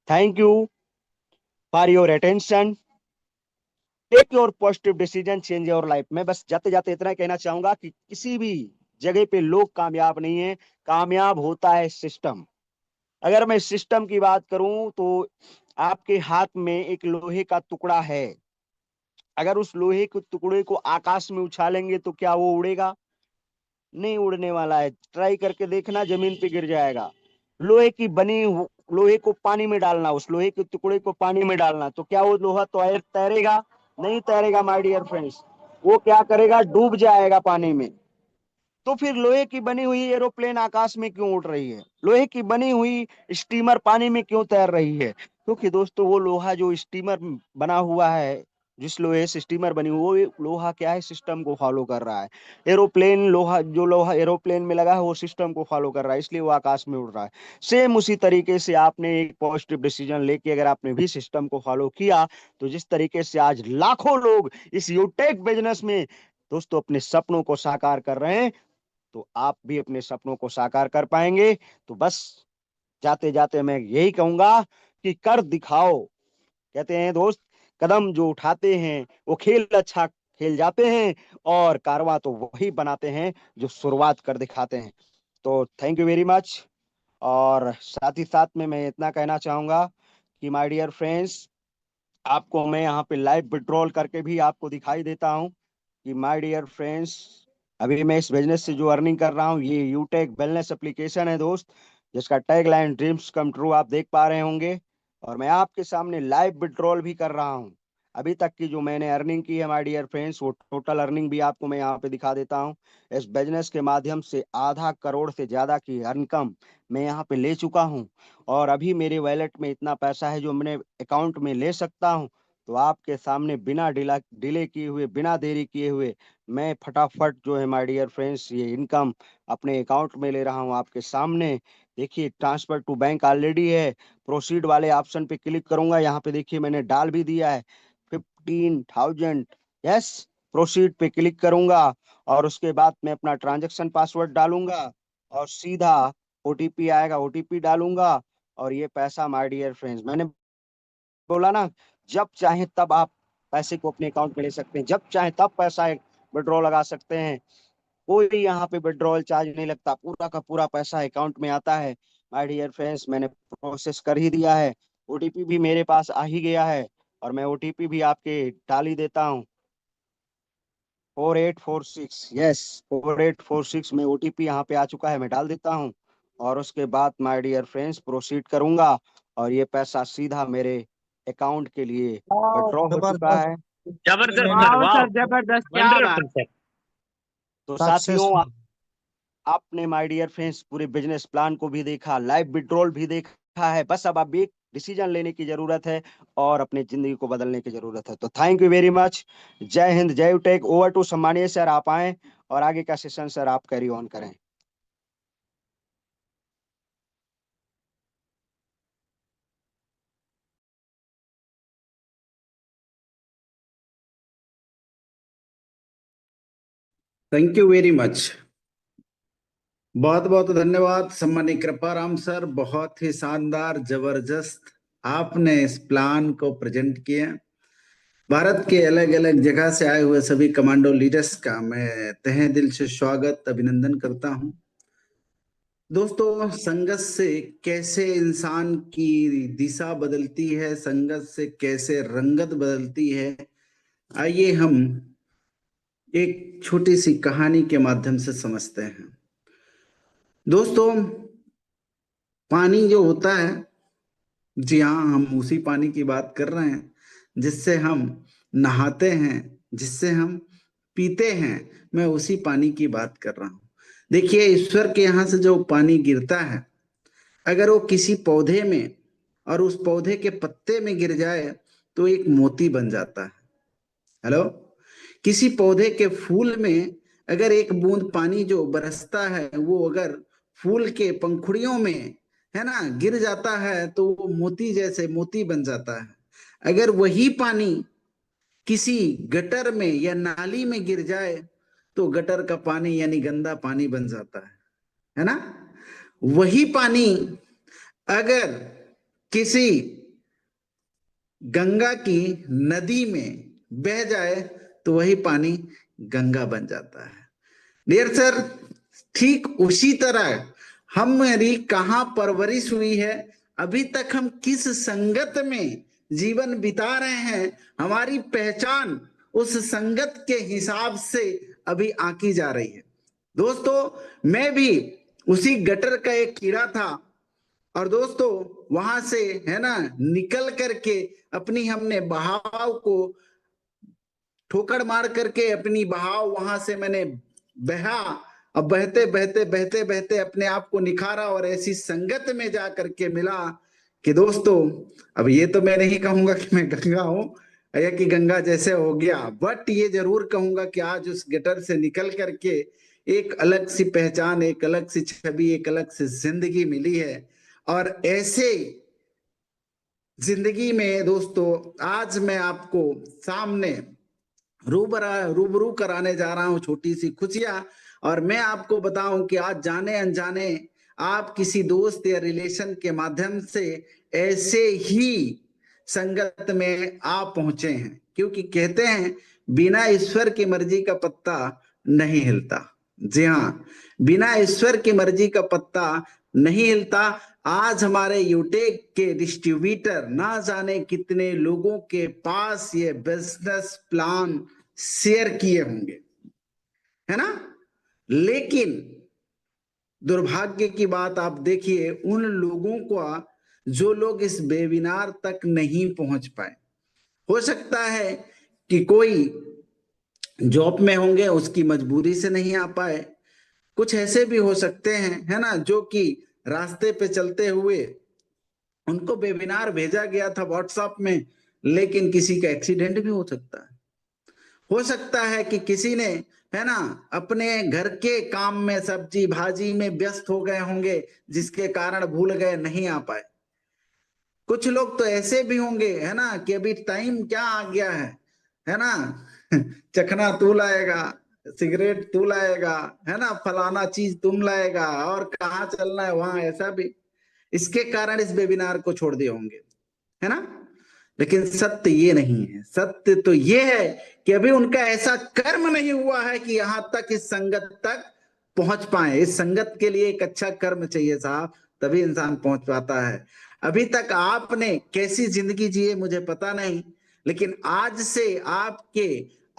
Thank you for your attention. Take your positive decision, change your life. मैं बस जाते जाते इतना कहना चाहूंगा कि किसी भी जगह पे लोग कामयाब नहीं है, कामयाब होता है सिस्टम। अगर मैं सिस्टम की बात करूं तो आपके हाथ में एक लोहे का टुकड़ा है, अगर उस लोहे के टुकड़े को आकाश में उछालेंगे तो क्या वो उड़ेगा? नहीं उड़ने वाला है, ट्राई करके देखना, जमीन पे गिर जाएगा। लोहे की बनी लोहे को पानी में डालना, उस लोहे के टुकड़े को पानी में डालना, तो क्या वो लोहा तो तैरेगा? नहीं तैरेगा माय डियर फ्रेंड्स, वो क्या करेगा, डूब जाएगा पानी में। तो फिर लोहे की बनी हुई एरोप्लेन आकाश में क्यों उड़ रही है, लोहे की बनी हुई स्टीमर पानी में क्यों तैर रही है? क्योंकि दोस्तों वो लोहा जो स्टीमर बना हुआ है, जिस लोहे से स्टीमर बनी वो लोहा क्या है, सिस्टम को फॉलो कर रहा है। एरोप्लेन लोहा, जो लोहा एरोप्लेन में लगा है वो सिस्टम को फॉलो कर रहा है, इसलिए वो आकाश में उड़ रहा है। सेम उसी तरीके से आपने एक पॉजिटिव डिसीजन लेके अगर आपने भी सिस्टम को फॉलो किया, तो जिस तरीके से आज लाखों लोग इस यूटेक बिजनेस में दोस्तों अपने सपनों को साकार कर रहे हैं, तो आप भी अपने सपनों को साकार कर पाएंगे। तो बस जाते जाते मैं यही कहूंगा कि कर दिखाओ। कहते हैं दोस्त, कदम जो उठाते हैं वो खेल अच्छा खेल जाते हैं, और कारवां तो वही बनाते हैं जो शुरुआत कर दिखाते हैं। तो थैंक यू वेरी मच। और साथ ही साथ में मैं इतना कहना चाहूंगा कि माय डियर फ्रेंड्स, आपको मैं यहाँ पे लाइव विड्रॉल करके भी आपको दिखाई देता हूँ कि माय डियर फ्रेंड्स, अभी मैं इस बिजनेस से जो अर्निंग कर रहा हूँ, ये यूटेक वेलनेस एप्लीकेशन है दोस्त, जिसका tag line dreams come true आप देख पा रहे होंगे। और मैं आपके सामने लाइव विड्रॉल भी कर रहा हूँ। अभी तक की जो मैंने अर्निंग की है माय डियर फ्रेंड्स, वो टोटल अर्निंग भी आपको मैं यहाँ पे दिखा देता हूँ। इस बिजनेस के माध्यम से आधा करोड़ से ज्यादा की इनकम मैं यहाँ पे ले चुका हूँ। और अभी मेरे वैलेट में इतना पैसा है जो मैंने अकाउंट में ले सकता हूँ। तो आपके सामने बिना डिले किए हुए, बिना देरी किए हुए, मैं फटाफट जो है माय डियर फ्रेंड्स ये इनकम अपने अकाउंट में ले रहा हूँ आपके सामने। देखिए ट्रांसफर टू बैंक ऑलरेडी है। प्रोसीड वाले ऑप्शन पे क्लिक करूंगा, यहाँ पे देखिए मैंने डाल भी दिया है 15,000। यस, प्रोसीड पे क्लिक करूंगा और उसके बाद मैं अपना ट्रांजैक्शन पासवर्ड डालूंगा और सीधा ओटीपी आएगा, ओटीपी डालूंगा और ये पैसा माय डियर फ्रेंड्स, मैंने बोला ना, जब चाहे तब आप पैसे को अपने अकाउंट में ले सकते हैं, जब चाहे तब पैसा विड्रॉ लगा सकते हैं। कोई यहाँ पे विड्रॉल चार्ज नहीं लगता, पूरा का पूरा पैसा अकाउंट में आता है। माय डियर फ्रेंड्स, मैंने प्रोसेस कर ही दिया है, ओटीपी भी मेरे पास आ ही गया है और मैं ओटीपी भी आपके डाल ही देता हूँ। 4846, यस, 4846 में ओटीपी यहाँ पे आ चुका है, मैं डाल देता हूँ और उसके बाद माय डियर फ्रेंड्स प्रोसीड करूंगा और ये पैसा सीधा मेरे अकाउंट के लिए वाह, विड्रॉ हो चुका जबरदस्त। है। जबरदस्त सर, वाह वाह, सर, जबरदस्त, क्या बात। Wonderful sir. तो साथियों, सक्सेसफुल। आपने माय डियर फ्रेंड्स पूरे बिजनेस प्लान को भी देखा, लाइव विड्रॉल भी देखा है। बस अब आप एक डिसीजन लेने की जरूरत है और अपनी जिंदगी को बदलने की जरूरत है। तो थैंक यू वेरी मच। जय हिंद, जय टेक। ओवर टू सम्मानीय सर, आप आए और आगे का सेशन सर आप कैरी ऑन करें। Thank you very much. बहुत बहुत धन्यवाद सम्मानित कृपाराम सर, बहुत ही शानदार, जबरदस्त आपने इस प्लान को प्रेजेंट किया। भारत के अलग अलग जगह से आए हुए सभी कमांडो लीडर्स का मैं तहे दिल से स्वागत अभिनंदन करता हूं। दोस्तों, संघर्ष से कैसे इंसान की दिशा बदलती है, संघर्ष से कैसे रंगत बदलती है, आइए हम एक छोटी सी कहानी के माध्यम से समझते हैं। दोस्तों, पानी जो होता है, जी हाँ, हम उसी पानी की बात कर रहे हैं जिससे हम नहाते हैं, जिससे हम पीते हैं। मैं उसी पानी की बात कर रहा हूँ। देखिए, ईश्वर के यहाँ से जो पानी गिरता है, अगर वो किसी पौधे में और उस पौधे के पत्ते में गिर जाए तो एक मोती बन जाता है। हेलो, किसी पौधे के फूल में अगर एक बूंद पानी जो बरसता है वो अगर फूल के पंखुड़ियों में, है ना, गिर जाता है तो वो मोती जैसे मोती बन जाता है। अगर वही पानी किसी गटर में या नाली में गिर जाए तो गटर का पानी यानी गंदा पानी बन जाता है ना। वही पानी अगर किसी गंगा की नदी में बह जाए तो वही पानी गंगा बन जाता है। डियर सर, ठीक उसी तरह हमारी कहाँ परवरिश हुई है, अभी तक हम किस संगत में जीवन बिता रहे हैं, हमारी पहचान उस संगत के हिसाब से अभी आकी जा रही है। दोस्तों, मैं भी उसी गटर का एक कीड़ा था और दोस्तों वहां से, है ना, निकल करके अपनी हमने बहाव को ठोकर मार करके अपनी बहाव वहां से मैंने बहा। अब बहते बहते बहते बहते अपने आप को निखारा और ऐसी संगत में जा करके मिला कि दोस्तों, अब ये तो मैं नहीं कहूंगा कि मैं गंगा हूं, या कि गंगा जैसे हो गया। बट ये जरूर कहूंगा कि आज उस गटर से निकल करके एक अलग सी पहचान, एक अलग सी छवि, एक अलग सी जिंदगी मिली है। और ऐसे जिंदगी में दोस्तों आज मैं आपको सामने रूबरू कराने जा रहा हूं छोटी सी खुशियां। और मैं आपको बताऊं कि आज जाने अनजाने आप किसी दोस्त या रिलेशन के माध्यम से ऐसे ही संगत में आप पहुंचे हैं, क्योंकि कहते हैं बिना ईश्वर की मर्जी का पत्ता नहीं हिलता। जी हाँ, बिना ईश्वर की मर्जी का पत्ता नहीं हिलता। आज हमारे यूटेक के डिस्ट्रीब्यूटर ना जाने कितने लोगों के पास ये बिजनेस प्लान शेयर किए होंगे, है ना। लेकिन दुर्भाग्य की बात आप देखिए उन लोगों को जो लोग इस वेबिनार तक नहीं पहुंच पाए। हो सकता है कि कोई जॉब में होंगे, उसकी मजबूरी से नहीं आ पाए। कुछ ऐसे भी हो सकते हैं, है ना, जो कि रास्ते पे चलते हुए उनको वेबिनार भेजा गया था व्हाट्सएप में, लेकिन किसी का एक्सीडेंट भी हो सकता है। हो सकता है कि किसी ने, है ना, अपने घर के काम में सब्जी भाजी में व्यस्त हो गए होंगे, जिसके कारण भूल गए, नहीं आ पाए। कुछ लोग तो ऐसे भी होंगे, है ना, कि अभी टाइम क्या आ गया है ना चखना तू लाएगा, सिगरेट तू लाएगा, है ना, फलाना चीज तुम लाएगा, और कहाँ चलना है वहां, ऐसा भी इसके कारण इस वेबिनार को छोड़ दिए होंगे, है ना। लेकिन सत्य ये नहीं है। सत्य तो ये है कि अभी उनका ऐसा कर्म नहीं हुआ है कि यहां तक इस संगत तक पहुंच पाए। इस संगत के लिए एक अच्छा कर्म चाहिए साहब, तभी इंसान पहुंच पाता है। अभी तक आपने कैसी जिंदगी जी है मुझे पता नहीं, लेकिन आज से आपके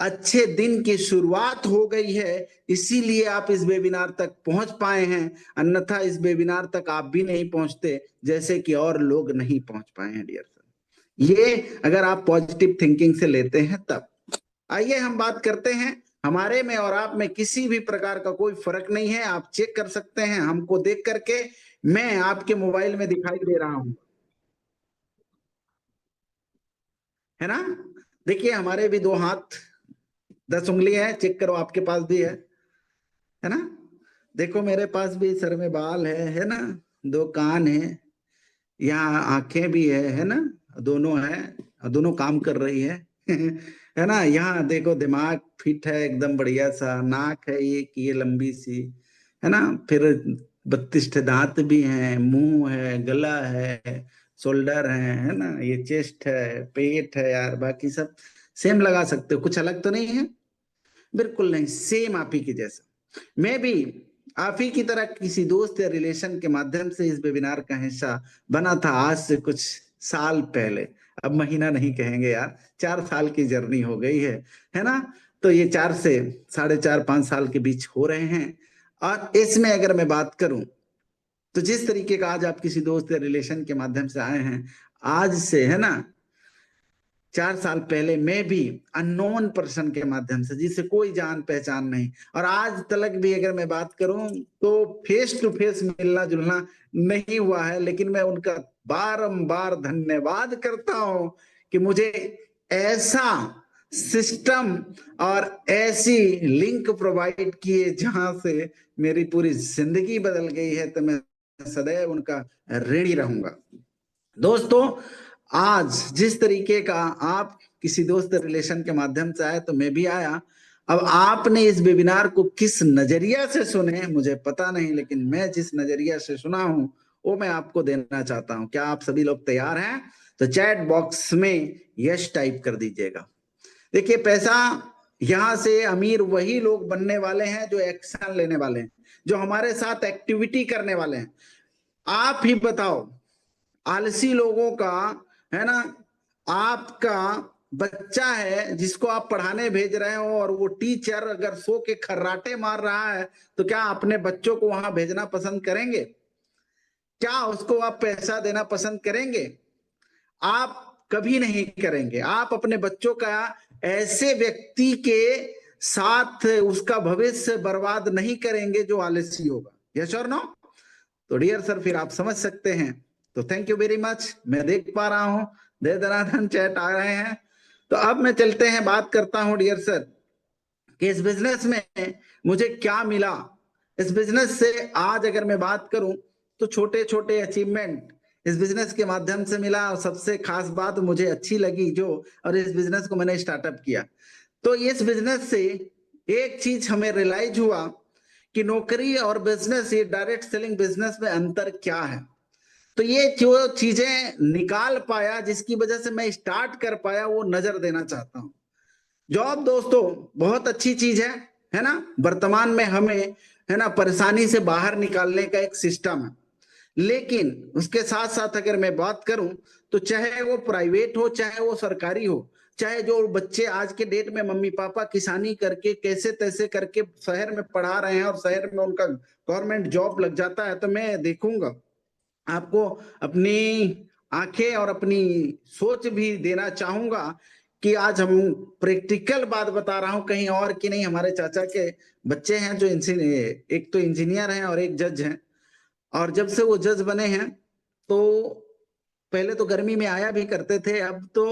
अच्छे दिन की शुरुआत हो गई है, इसीलिए आप इस वेबिनार तक पहुंच पाए हैं। अन्यथा इस वेबिनार तक आप भी नहीं पहुंचते, जैसे कि और लोग नहीं पहुंच पाए हैं डियर सर। ये अगर आप पॉजिटिव थिंकिंग से लेते हैं तब। आइए हम बात करते हैं। हमारे में और आप में किसी भी प्रकार का कोई फर्क नहीं है, आप चेक कर सकते हैं हमको देख करके। मैं आपके मोबाइल में दिखाई दे रहा हूं, है ना। देखिए हमारे भी 2 हाथ 10 उंगली है, चेक करो आपके पास भी है ना। देखो मेरे पास भी सर में बाल है ना, 2 कान है, यहाँ आंखें भी है ना, दोनों है, दोनों काम कर रही है है ना। यहाँ देखो दिमाग फिट है एकदम बढ़िया सा, नाक है ये लंबी सी, है ना। फिर 32 दांत भी हैं, मुंह है, गला है, शोल्डर है ना, ये चेस्ट है, पेट है यार, बाकी सब सेम लगा सकते हो, कुछ अलग तो नहीं है। बिल्कुल नहीं, सेम आप ही की जैसा। मैं भी आप ही की तरह किसी दोस्त या रिलेशन के माध्यम से इस वेबिनार का हिस्सा बना था आज से कुछ साल पहले। अब महीना नहीं कहेंगे यार, 4 साल की जर्नी हो गई है ना। तो ये 4 से 4.5-5 साल के बीच हो रहे हैं। और इसमें अगर मैं बात करूं तो जिस तरीके का आज आप किसी दोस्त या रिलेशन के माध्यम से आए हैं, आज से, है ना, 4 साल पहले मैं भी अननोन पर्सन के माध्यम से, जिसे कोई जान पहचान नहीं, और आज तक भी अगर मैं बात करूं तो फेस टू फेस मिलना जुलना नहीं हुआ है, लेकिन मैं उनका बारंबार धन्यवाद करता हूं कि मुझे ऐसा सिस्टम और ऐसी लिंक प्रोवाइड किए जहां से मेरी पूरी जिंदगी बदल गई है। तो मैं सदैव उनका ऋणी रहूंगा। दोस्तों आज जिस तरीके का आप किसी दोस्त रिलेशन के माध्यम से आए, तो मैं भी आया। अब आपने इस वेबिनार को किस नजरिया से सुने मुझे पता नहीं, लेकिन मैं जिस नजरिया से सुना हूं वो मैं आपको देना चाहता हूं। क्या आप सभी लोग तैयार हैं? तो चैट बॉक्स में यस टाइप कर दीजिएगा। देखिए पैसा यहां से अमीर वही लोग बनने वाले हैं जो एक्शन लेने वाले हैं, जो हमारे साथ एक्टिविटी करने वाले हैं। आप ही बताओ, आलसी लोगों का, है ना, आपका बच्चा है जिसको आप पढ़ाने भेज रहे हो और वो टीचर अगर सो के खर्राटे मार रहा है, तो क्या अपने बच्चों को वहां भेजना पसंद करेंगे? क्या उसको आप पैसा देना पसंद करेंगे? आप कभी नहीं करेंगे। आप अपने बच्चों का ऐसे व्यक्ति के साथ उसका भविष्य बर्बाद नहीं करेंगे जो आलसी होगा। यस और नो? तो डियर सर फिर आप समझ सकते हैं। तो थैंक यू वेरी मच। मैं देख पा रहा हूं दे दनादन चैट आ रहे हैं। तो अब मैं चलते हैं, बात करता हूं डियर सर कि इस बिजनेस में मुझे क्या मिला। इस बिजनेस से आज अगर मैं बात करूं तो छोटे छोटे अचीवमेंट इस बिजनेस के माध्यम से मिला, और सबसे खास बात मुझे अच्छी लगी जो, और इस बिजनेस को मैंने स्टार्टअप किया, तो इस बिजनेस से एक चीज हमें रियलाइज हुआ कि नौकरी और बिजनेस, ये डायरेक्ट सेलिंग बिजनेस में अंतर क्या है। तो ये जो चीजें निकाल पाया, जिसकी वजह से मैं स्टार्ट कर पाया, वो नजर देना चाहता हूं। जॉब दोस्तों बहुत अच्छी चीज है ना। वर्तमान में हमें, है ना, परेशानी से बाहर निकालने का एक सिस्टम है। लेकिन उसके साथ साथ अगर मैं बात करूं तो चाहे वो प्राइवेट हो चाहे वो सरकारी हो, चाहे जो बच्चे आज के डेट में मम्मी पापा किसानी करके कैसे तैसे करके शहर में पढ़ा रहे हैं और शहर में उनका गवर्नमेंट जॉब लग जाता है, तो मैं देखूंगा आपको अपनी आंखें और अपनी सोच भी देना चाहूंगा कि आज हम प्रैक्टिकल बात बता रहा हूं, कहीं और की नहीं। हमारे चाचा के बच्चे हैं जो एक तो इंजीनियर हैं और एक जज हैं, और जब से वो जज बने हैं तो पहले तो गर्मी में आया भी करते थे, अब तो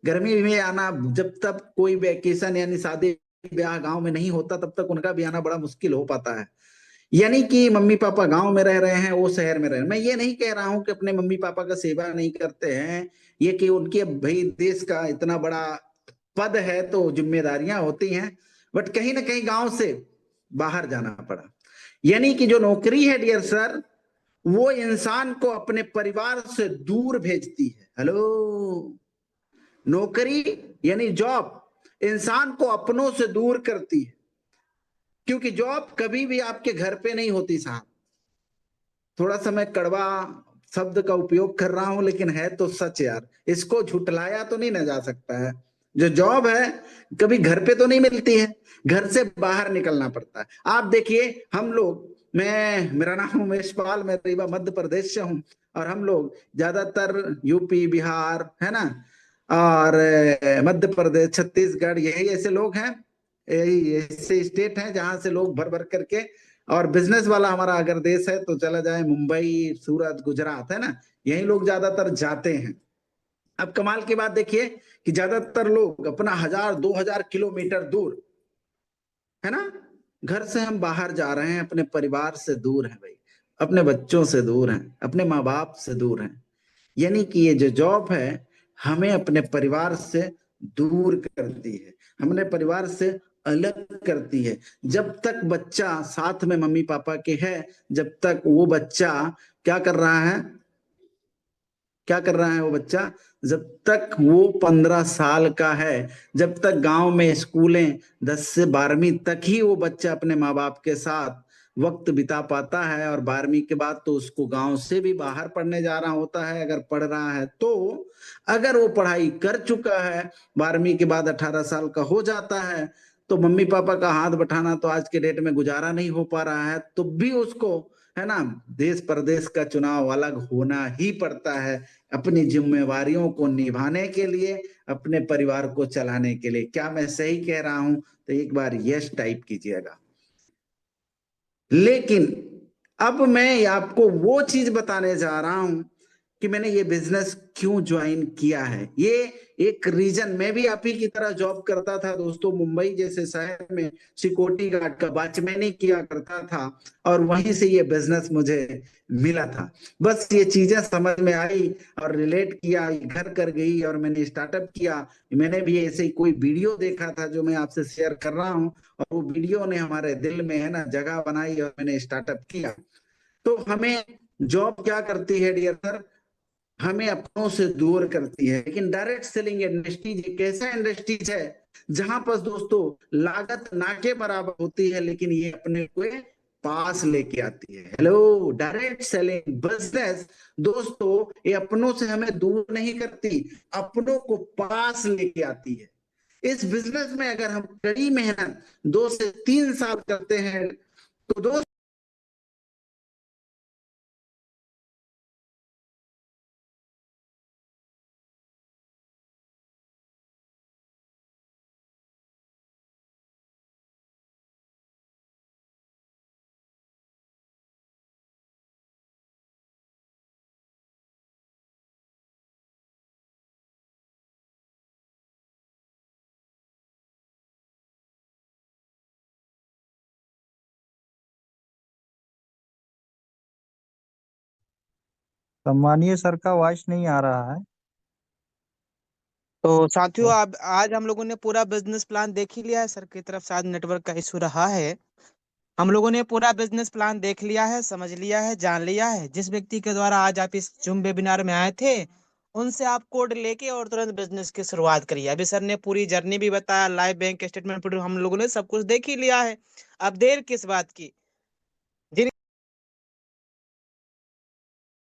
गर्मी में आना, जब तक कोई वेकेशन यानी शादी ब्याह गांव में नहीं होता तब तक उनका भी आना बड़ा मुश्किल हो पाता है। यानी कि मम्मी पापा गांव में रह रहे हैं, वो शहर में रह रहे हैं। मैं ये नहीं कह रहा हूं कि अपने मम्मी पापा का सेवा नहीं करते हैं, ये कि उनके भाई देश का इतना बड़ा पद है तो जिम्मेदारियां होती हैं, बट कहीं ना कहीं गांव से बाहर जाना पड़ा। यानी कि जो नौकरी है डियर सर, वो इंसान को अपने परिवार से दूर भेजती है। हेलो, नौकरी यानी जॉब इंसान को अपनों से दूर करती है, क्योंकि जॉब कभी भी आपके घर पे नहीं होती साहब। थोड़ा सा मैं कड़वा शब्द का उपयोग कर रहा हूं, लेकिन है तो सच यार, इसको झुटलाया तो नहीं ना जा सकता है। जो जॉब है कभी घर पे तो नहीं मिलती है, घर से बाहर निकलना पड़ता है। आप देखिए हम लोग, मेरा नाम उमेश पाल, मैं रीवा मध्य प्रदेश से हूं, और हम लोग ज्यादातर यूपी बिहार, है ना, और मध्य प्रदेश छत्तीसगढ़, यही ऐसे लोग हैं, यही ऐसे स्टेट हैं जहां से लोग भर भर करके, और बिजनेस वाला हमारा अगर देश है तो चला जाए मुंबई सूरत गुजरात, है ना, यही लोग ज्यादातर जाते हैं। अब कमाल की बात देखिए कि ज्यादातर लोग अपना 1000-2000 किलोमीटर दूर, है ना, घर से हम बाहर जा रहे हैं, अपने परिवार से दूर हैं भाई, अपने बच्चों से दूर हैं, अपने माँ बाप से दूर हैं। यानी कि ये जो जॉब है हमें अपने परिवार से दूर करती है, हमने परिवार से अलग करती है। जब तक बच्चा साथ में मम्मी पापा के है, जब तक वो बच्चा क्या कर रहा है, क्या कर रहा है वो बच्चा, जब तक वो 15 साल का है, जब तक गांव में स्कूलें 10 से 12वीं तक ही वो बच्चा अपने माँ बाप के साथ वक्त बिता पाता है, और 12वीं के बाद तो उसको गांव से भी बाहर पढ़ने जा रहा होता है अगर पढ़ रहा है तो। अगर वो पढ़ाई कर चुका है, 12वीं के बाद 18 साल का हो जाता है, तो मम्मी पापा का हाथ बटाना तो आज के डेट में गुजारा नहीं हो पा रहा है, तो भी उसको, है ना, देश प्रदेश का चुनाव अलग होना ही पड़ता है, अपनी जिम्मेवारियों को निभाने के लिए, अपने परिवार को चलाने के लिए। क्या मैं सही कह रहा हूं? तो एक बार यस टाइप कीजिएगा। लेकिन अब मैं आपको वो चीज बताने जा रहा हूं कि मैंने ये बिजनेस क्यों ज्वाइन किया है। ये एक रीजन, मैं भी आप ही की तरह जॉब करता था दोस्तों, मुंबई जैसे शहर में सिक्योरिटी गार्ड का वॉचमैन ही किया करता था, और वहीं से ये बिजनेस मुझे मिला था। बस ये चीजें समझ में आई और रिलेट किया, घर कर गई और मैंने स्टार्टअप किया। मैंने भी ऐसे ही कोई वीडियो देखा था जो मैं आपसे शेयर कर रहा हूँ, और वो वीडियो ने हमारे दिल में, है ना, जगह बनाई और मैंने स्टार्टअप किया। तो हमें जॉब क्या करती है डियर सर, हमें अपनों से दूर करती है। लेकिन डायरेक्ट सेलिंग इंडस्ट्रीज एक ऐसा इंडस्ट्रीज है जहां पर दोस्तों लागत ना के बराबर होती है, लेकिन ये अपने को पास लेके आती है। हेलो, डायरेक्ट सेलिंग बिजनेस दोस्तों, ये अपनों से हमें दूर नहीं करती, अपनों को पास लेके आती है। इस बिजनेस में अगर हम कड़ी मेहनत 2 से 3 साल करते हैं तो दोस्तों सम्मानीय सर का वॉइस नहीं आ रहा है। तो साथियों, अब आज हम लोगों ने पूरा बिजनेस प्लान देख ही लिया है। सर की तरफ से आज नेटवर्क का इशू रहा है। हम लोगों ने पूरा बिजनेस प्लान देख लिया है, समझ लिया है, जान लिया है। जिस व्यक्ति के द्वारा आज आप इस जूम वेबिनार में आए थे, उनसे आप कोड लेके और तुरंत बिजनेस की शुरुआत करिए। अभी सर ने पूरी जर्नी भी बताया, लाइव बैंक स्टेटमेंट हम लोगों ने सब कुछ देख ही लिया है। अब देर किस बात की। जिन